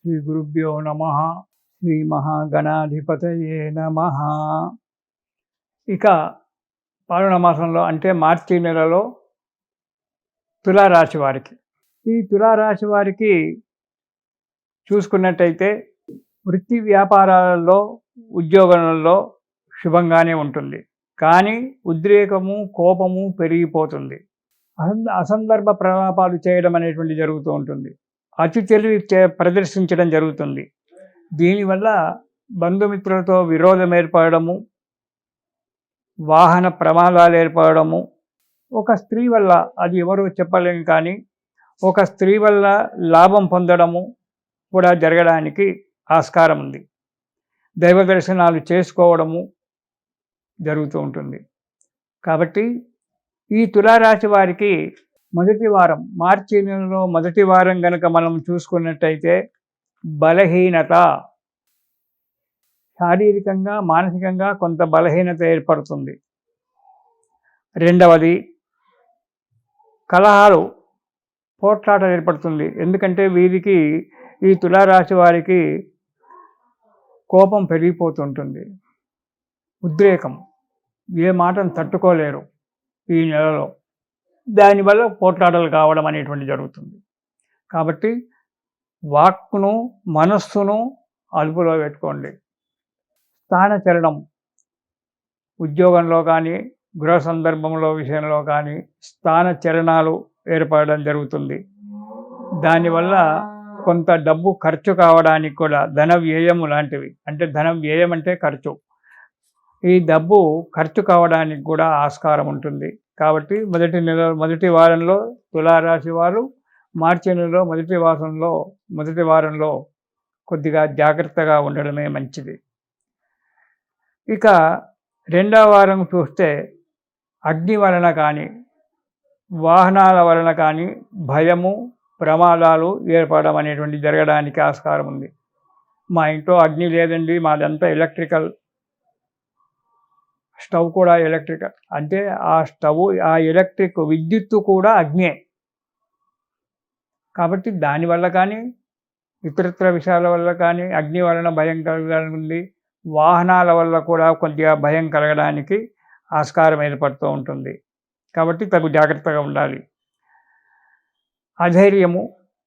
శ్రీ గురుభ్యో నమః. శ్రీ మహాగణాధిపతయే నమః. ఇక పాల్గొన మాసంలో అంటే మార్చి నెలలో తులారాశి వారికి, ఈ తులారాశి వారికి చూసుకున్నట్టయితే వృత్తి వ్యాపారాలలో, ఉద్యోగాలలో శుభంగానే ఉంటుంది. కానీ ఉద్రేకము, కోపము పెరిగిపోతుంది. అసందర్భ ప్రలాపాలు చేయడం అనేటువంటి జరుగుతూ ఉంటుంది. అతి తెలివి ప్రదర్శించడం జరుగుతుంది. దీనివల్ల బంధుమిత్రులతో విరోధం ఏర్పడము, వాహన ప్రమాదాలు ఏర్పడము, ఒక స్త్రీ వల్ల, అది ఎవరో చెప్పలేం కానీ ఒక స్త్రీ వల్ల లాభం పొందడము కూడా జరగడానికి ఆస్కారం ఉంది. దైవ దర్శనాలు చేసుకోవడము జరుగుతూ ఉంటుంది. కాబట్టి ఈ తులారాశి వారికి మొదటి వారం, మార్చి నెలలో మొదటి వారం కనుక మనం చూసుకున్నట్టయితే బలహీనత, శారీరకంగా మానసికంగా కొంత బలహీనత ఏర్పడుతుంది. రెండవది కలహాలు, పోట్లాట ఏర్పడుతుంది. ఎందుకంటే వీరికి, ఈ తులారాశి వారికి కోపం పెరిగిపోతుంటుంది, ఉద్రేకం, ఏ మాటను తట్టుకోలేరు ఈ నెలలో. దానివల్ల పోట్లాటలు కావడం అనేటువంటి జరుగుతుంది. కాబట్టి వాక్కును, మనస్సును అదుపులో పెట్టుకోండి. స్థానచలనం, ఉద్యోగంలో కానీ, గృహ సందర్భంలో విషయంలో కానీ స్థానచలనాలు ఏర్పడడం జరుగుతుంది. దానివల్ల కొంత డబ్బు ఖర్చు కావడానికి కూడా, ధన వ్యయము లాంటివి, అంటే ధనం వ్యయం అంటే ఖర్చు, ఈ డబ్బు ఖర్చు కావడానికి కూడా ఆస్కారం ఉంటుంది. కాబట్టి మొదటి వారంలో తులారాశి వారు మార్చి నెలలో మొదటి వారంలో కొద్దిగా జాగ్రత్తగా ఉండడమే మంచిది. ఇక రెండవ వారం చూస్తే అగ్ని వలన కానీ, వాహనాల వలన కానీ భయము, ప్రమాదాలు ఏర్పడడం అనేటువంటి జరగడానికి ఆస్కారం ఉంది. మా ఇంట్లో అగ్ని లేదండి, మాదంతా ఎలక్ట్రికల్, స్టవ్ కూడా ఎలక్ట్రికల్, అంటే ఆ స్టవ్, ఆ ఎలక్ట్రిక్ విద్యుత్తు కూడా అగ్నే. కాబట్టి దానివల్ల కానీ, ఇతరత్ర విషయాల వల్ల కానీ అగ్ని వలన భయం కలగనుంది. వాహనాల వల్ల కూడా కొద్దిగా భయం కలగడానికి ఆస్కారం ఏర్పడుతూ ఉంటుంది. కాబట్టి తగు జాగ్రత్తగా ఉండాలి. అధైర్యము,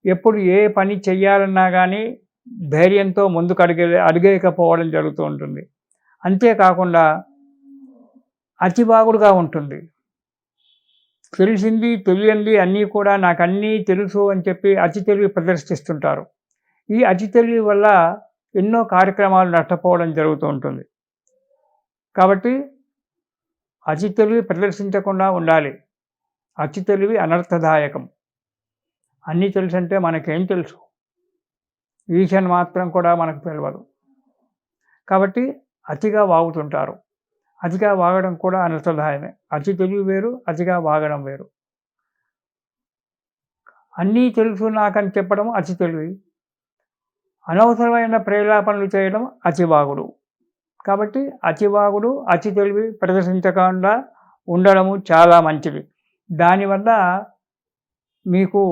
ఎప్పుడు ఏ పని చెయ్యాలన్నా కానీ ధైర్యంతో ముందుకు అడిగేయకపోవడం జరుగుతూ ఉంటుంది. అంతేకాకుండా అతివాగుడుగా ఉంటుంది. తెలిసింది తెలియంది అన్నీ కూడా నాకు అన్నీ తెలుసు అని చెప్పి అతి తెలివి ప్రదర్శిస్తుంటారు. ఈ అతి తెలివి వల్ల ఎన్నో కార్యక్రమాలు నష్టపోవడం జరుగుతూ ఉంటుంది. కాబట్టి అతి తెలివి ప్రదర్శించకుండా ఉండాలి. అతి తెలివి అనర్థదాయకం. అన్నీ తెలుసు అంటే మనకేం తెలుసు, ఈషన్ మాత్రం కూడా మనకు తెలియదు. కాబట్టి అతిగా వాగుతుంటారు. అతిగా వాగడం కూడా అనర్థదాయమే. అతి తెలివి వేరు, అతిగా వాగడం వేరు. అన్నీ తెలుసు నాకని చెప్పడం అతి తెలివి, అనవసరమైన ప్రేలాపనలు చేయడం అతివాగుడు. కాబట్టి అతివాగుడు, అతి తెలివి ప్రదర్శించకుండా ఉండడము చాలా మంచిది. దానివల్ల మీకు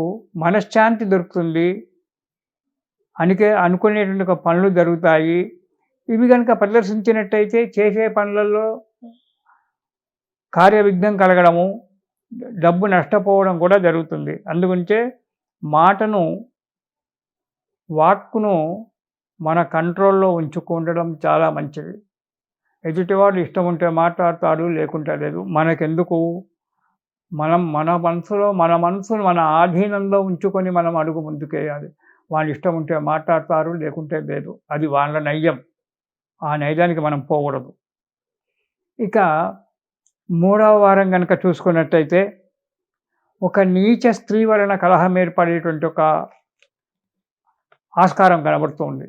మనశ్శాంతి దొరుకుతుంది, అనుకునేటువంటి పనులు జరుగుతాయి. ఇవి కనుక ప్రదర్శించినట్టయితే చేసే పనులలో కార్యవిఘ్నం కలగడము, డబ్బు నష్టపోవడం కూడా జరుగుతుంది. అందుగురించే వాక్కును మన కంట్రోల్లో ఉంచుకుండడం చాలా మంచిది. ఎదుటివాడు ఇష్టం ఉంటే మాట్లాడతాడు, లేకుంటే లేదు. మనకెందుకు? మన మనసును మన ఆధీనంలో ఉంచుకొని మనం అడుగు ముందుకేయాలి. వాళ్ళు ఇష్టం ఉంటే మాట్లాడతారు, లేకుంటే లేదు. అది వాళ్ళ నైజం. ఆ నైజానికి మనం పోకూడదు. ఇక మూడవ వారం కనుక చూసుకున్నట్టయితే ఒక నీచ స్త్రీ వలన కలహం ఏర్పడేటువంటి ఒక ఆస్కారం కనబడుతుంది.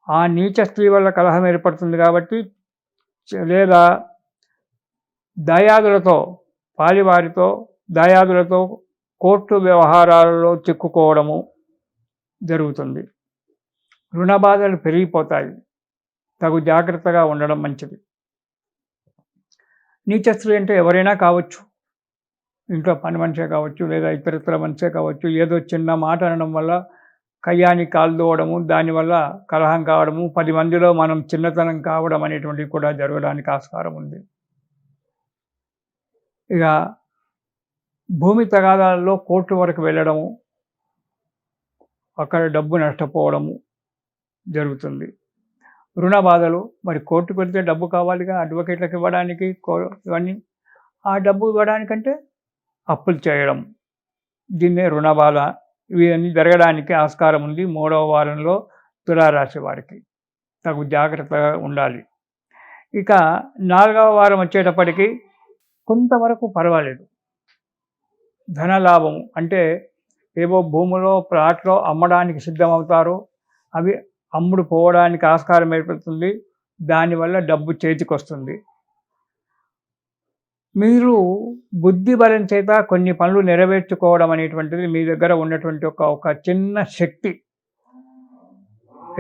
ఆ నీచ స్త్రీ వల్ల కలహం ఏర్పడుతుంది. కాబట్టి లేదా దాయాదులతో కోర్టు వ్యవహారాలలో చిక్కుకోవడము జరుగుతుంది. రుణ బాధలు పెరిగిపోతాయి. తగు జాగ్రత్తగా ఉండడం మంచిది. నీచ స్త్రీ అంటే ఎవరైనా కావచ్చు, ఇంట్లో పని మనిషే కావచ్చు, లేదా ఇతరత్ర మనిషే కావచ్చు. ఏదో చిన్న మాట అనడం వల్ల కయ్యానికి కాలు దువ్వడము, దానివల్ల కలహం కావడము, 10 మందిలో మనం చిన్నతనం కావడం అనేటువంటివి కూడా జరగడానికి ఆస్కారం ఉంది. ఇక భూమి తగాదాలలో కోర్టు వరకు వెళ్ళడము, అక్కడ డబ్బు నష్టపోవడము జరుగుతుంది. రుణ బాధలు, మరి కోర్టుకు వెళ్తే డబ్బు కావాలిగా, అడ్వకేట్లకు ఇవ్వడానికి ఇవన్నీ. ఆ డబ్బు ఇవ్వడానికంటే అప్పులు చేయడం, దీన్నే రుణ బాధ. ఇవన్నీ జరగడానికి ఆస్కారం ఉంది 3వ వారంలో తులారాశి వారికి. తగు జాగ్రత్తగా ఉండాలి. ఇక 4వ వారం వచ్చేటప్పటికి కొంతవరకు పర్వాలేదు. ధనలాభం అంటే ఏవో భూములో, ప్లాట్లో అమ్మడానికి సిద్ధమవుతారు. అవి అమ్ముడు పోవడానికి ఆస్కారం ఏర్పడుతుంది. దానివల్ల డబ్బు చేతికొస్తుంది. మీరు బుద్ధి బలం చేత కొన్ని పనులు నెరవేర్చుకోవడం అనేటువంటిది మీ దగ్గర ఉన్నటువంటి ఒక చిన్న శక్తి.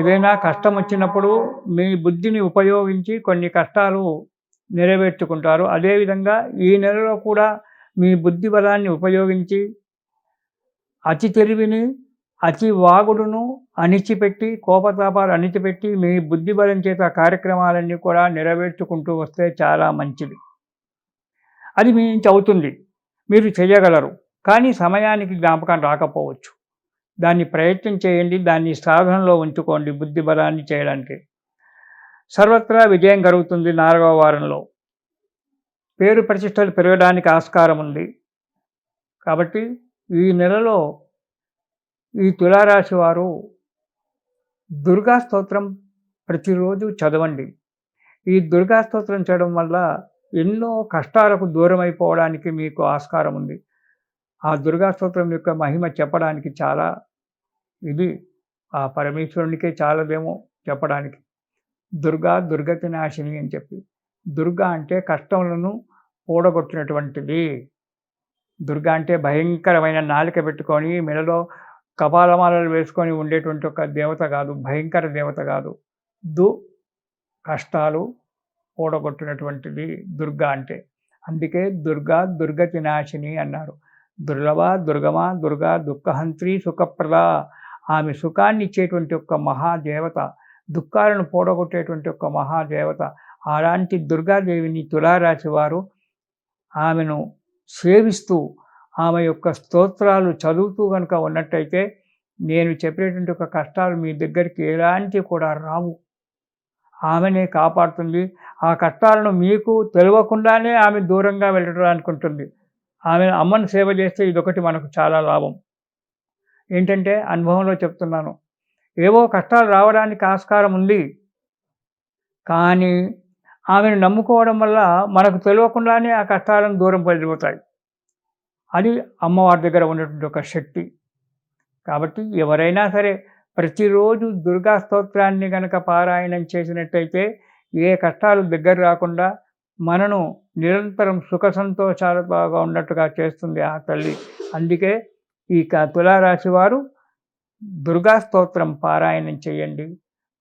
ఏదైనా కష్టం వచ్చినప్పుడు మీ బుద్ధిని ఉపయోగించి కొన్ని కష్టాలు నెరవేర్చుకుంటారు. అదేవిధంగా ఈ నెలలో కూడా మీ బుద్ధి బలాన్ని ఉపయోగించి అతి తెలివిని, అతి వాగుడును అణిచిపెట్టి, కోపతాపాలు అణిచిపెట్టి మీ బుద్ధి బలం చేత కార్యక్రమాలన్నీ కూడా నెరవేర్చుకుంటూ వస్తే చాలా మంచిది. అది మీ నుంచి అవుతుంది, మీరు చేయగలరు. కానీ సమయానికి జ్ఞాపకం రాకపోవచ్చు. దాన్ని ప్రయత్నం చేయండి, దాన్ని సాధనలో ఉంచుకోండి బుద్ధి బలాన్ని చేయడానికి. సర్వత్రా విజయం కలుగుతుంది 4వ వారంలో. పేరు ప్రతిష్టలు పెరగడానికి ఆస్కారం ఉంది. కాబట్టి ఈ నెలలో ఈ తులారాశి వారు దుర్గా స్తోత్రం ప్రతిరోజు చదవండి. ఈ దుర్గా స్తోత్రం చదవడం వల్ల ఎన్నో కష్టాలకు దూరమైపోవడానికి మీకు ఆస్కారం ఉంది. ఆ దుర్గా స్తోత్రం యొక్క మహిమ చెప్పడానికి చాలా ఇది ఆ పరమేశ్వరునికే చాలదేమో చెప్పడానికి. దుర్గా దుర్గతి నాశిని అని చెప్పి. దుర్గా అంటే కష్టములను పోడగొట్టినటువంటిది. దుర్గా అంటే భయంకరమైన నాలిక పెట్టుకొని మెడలో కపాలమాలలు వేసుకొని ఉండేటువంటి ఒక దేవత కాదు, భయంకర దేవత కాదు. కష్టాలు పోడగొట్టినటువంటిది దుర్గా అంటే. అందుకే దుర్గా దుర్గతి నాశిని అన్నారు. దుర్లభ, దుర్గమ, దుర్గా దుఃఖహంత్రి సుఖప్రద. ఆమె సుఖాన్ని ఇచ్చేటువంటి ఒక మహాదేవత, దుఃఖాలను పోడగొట్టేటువంటి ఒక మహాదేవత. అలాంటి దుర్గాదేవిని తులారాశి వారు ఆమెను సేవిస్తూ ఆమె యొక్క స్తోత్రాలు చదువుతూ కనుక ఉన్నట్టయితే నేను చెప్పేటువంటి ఒక కష్టాలు మీ దగ్గరికి ఎలాంటివి కూడా రావు. ఆమెనే కాపాడుతుంది. ఆ కష్టాలను మీకు తెలియకుండానే ఆమె దూరంగా వెళ్ళడానికి ఉంటుంది. ఆమె అమ్మను సేవ చేస్తే ఇదొకటి మనకు చాలా లాభం. ఏంటంటే అనుభవంలో చెప్తున్నాను. ఏవో కష్టాలు రావడానికి ఆస్కారం ఉంది, కానీ ఆమెను నమ్ముకోవడం వల్ల మనకు తెలియకుండానే ఆ కష్టాలను దూరం వెళ్ళిపోతాయి. అది అమ్మవారి దగ్గర ఉన్నటువంటి ఒక శక్తి. కాబట్టి ఎవరైనా సరే ప్రతిరోజు దుర్గా స్తోత్రాన్ని కనుక పారాయణం చేసినట్టయితే ఏ కష్టాలు దగ్గర రాకుండా మనను నిరంతరం సుఖ సంతోషాలతో ఉన్నట్టుగా చేస్తుంది ఆ తల్లి. అందుకే ఈ తులారాశి వారు దుర్గా స్తోత్రం పారాయణం చేయండి.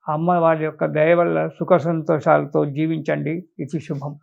అమ్మవారి యొక్క దయ వల్ల సుఖ సంతోషాలతో జీవించండి. ఇది శుభం.